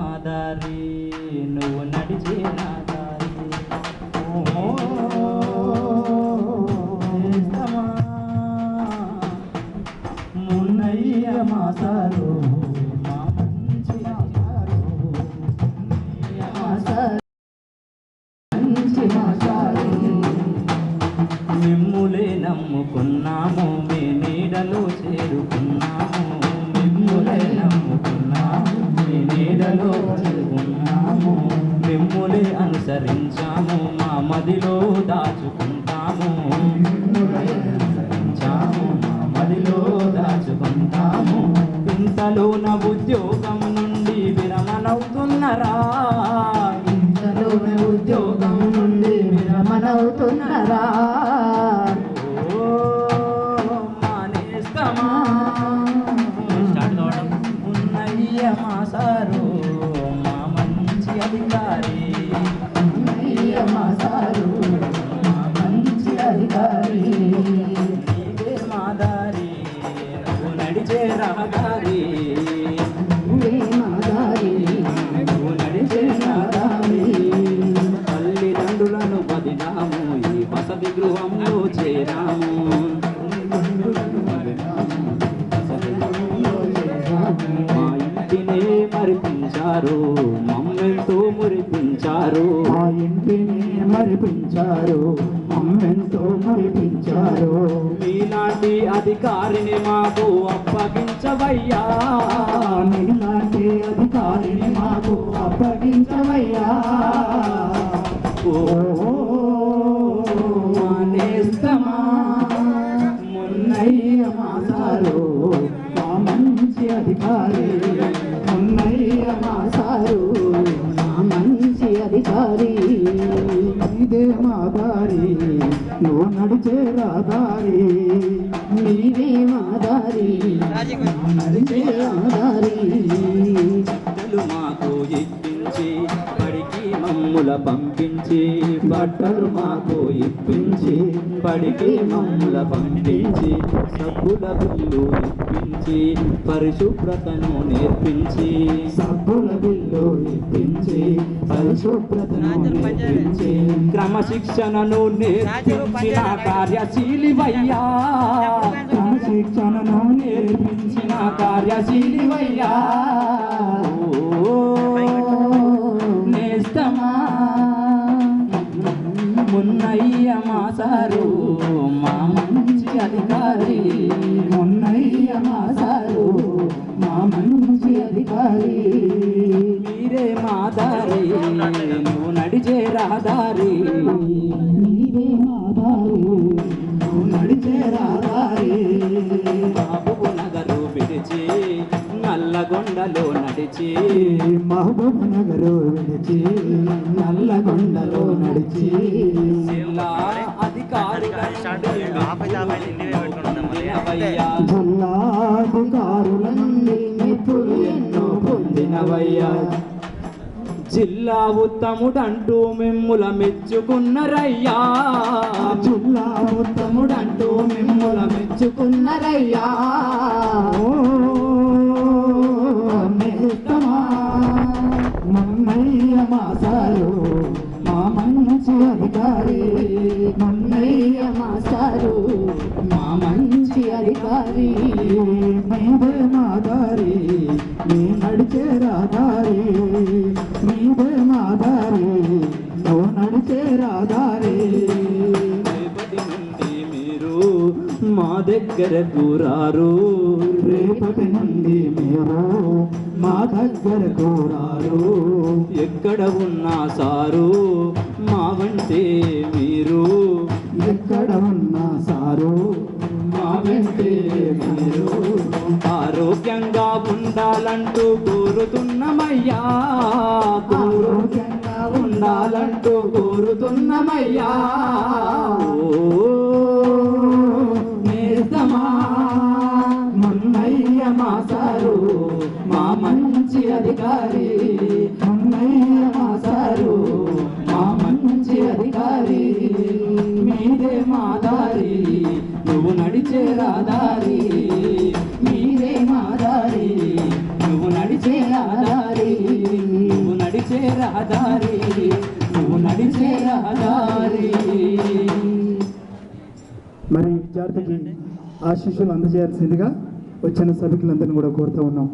మా దారి నువ్వు నడిచే నా దారి మున్నయ్య మా సారు మా మంచి మిమ్ములే నమ్ముకున్నాము మీ నీడలో చేరుకున్నాము మిమ్ములే నమ్ముకున్నాము మీ నీడలో చేరుకున్నాము మిమ్ములే అనుసరించాము మా మదిలో దాచుకుంటాము అనుసరించాము మా మదిలో దాచుకుంటాము ఇంతలోన ఉద్యోగం నుండి విరమణవుతున్నరా ఇంతలోన ఉద్యోగం నుండి విరమణవుతున్నరా మానేస్తామా ఉన్నయ్య మా సారు మా మంచి అధికారి ఉన్నయ్య మా సారు మా మంచి అధికారి నీవే మా దారి నువ్వు నడిచే రహదారి నువ్వే మా దారి నువ్వు నడిచే రహదారి తల్లిదండ్రులను వదిలాము ఈ వసతి గృహంలో చేరాము మా ఇంటినే మరిపించారు మమ్మెంతో మురిపించారు మా ఇంటిని మరిపించారు మమ్మెంతో మరిపించారు మీలాంటి అధికారిని మాకు అప్పగించవయ్యా మీలాంటి అధికారిని మాకు అప్పగించవయ్యా మానేస్తమా మున్నయ్య మా సారు మా మంచి అధికారి మున్నయ్య మా సారు మా మంచి అధికారి ఇదే మా దారి నువ్వు నడిచే రాదారి నీవే మా దారి నడిచే రాదారి చెట్టలు మాకు ఇప్పించి బడికి మమ్ముల పంపించి బట్టలు మాకు ఇప్పించి బడికి మమ్ముల పంపించి సబ్బుల బిల్లు ఇప్పించి పరిశుభ్రతను నేర్పించి సబ్బుల బిల్లు ఇప్పించి పరిశుభ్రతను నేర్పించి క్రమశిక్షణను నేర్పించిన కార్యశీలివయ్యా క్రమశిక్షణను నేర్పించిన కార్యశీలివయ్యా నేస్తమా మున్నయ్య మా సారు మా మంచి అధికారి మున్నయ్య మా సారు మా మంచి అధికారి మీరే మా దారి నువ్వు నడిచే రహదారి మీరే మా దారి నువ్వు నడిచే రహదారి మహబూబ్ నగరు విడిచి నల్లగొండలో నడిచి మహబూబ్ నగరు విడిచి నల్లగొండలో నడిచి జిల్లా అధికారుల నుండి మెప్పులు ఎన్నో పొందినవయ్యా జిల్లా ఉత్తముడంటూ మిమ్ముల మెచ్చుకున్నరయ్యా జిల్లా ఉత్తముడంటూ మిమ్ముల మెచ్చుకున్నరయ్యా మన్నయ్య మా సారు మా మంచి అధికారి మన్నయ్య మా సారు మా మంచి అధికారి మీదే మా దారి నీ నడిచే రాదారి మీదే మా దారి నువ్వు నడిచే రాదారి రేపటి నుండి మీరు మా దగ్గరకు రారు రేపటి నుండి మీరు మా దగ్గరకు రారు ఎక్కడ ఉన్నా సారు మా వంటే మీరు ఎక్కడ ఉన్నా సారు మా వెంటే మీరు ఆరోగ్యంగా ఉండాలంటూ కోరుతున్నమయ్యా ఆరోగ్యంగా ఉండాలంటూ కోరుతున్నమయ్యా నేస్తమా మున్నయ్య మా సారు మా మంచి అధికారి మున్నయ్య మా సారు మా మంచి అధికారి మీదే మా దారి నువ్వు నడిచే రాదారి మీరే మా దారి నువ్వు నడిచే రాదారి నడిచే రహదారి నువ్వు నడిచే రహదారి. మరి విద్యార్థికి ఆశీస్సులు అందజేయాల్సిందిగా వచ్చిన సభికులందరినీ కూడా కోరుతూ ఉన్నాం.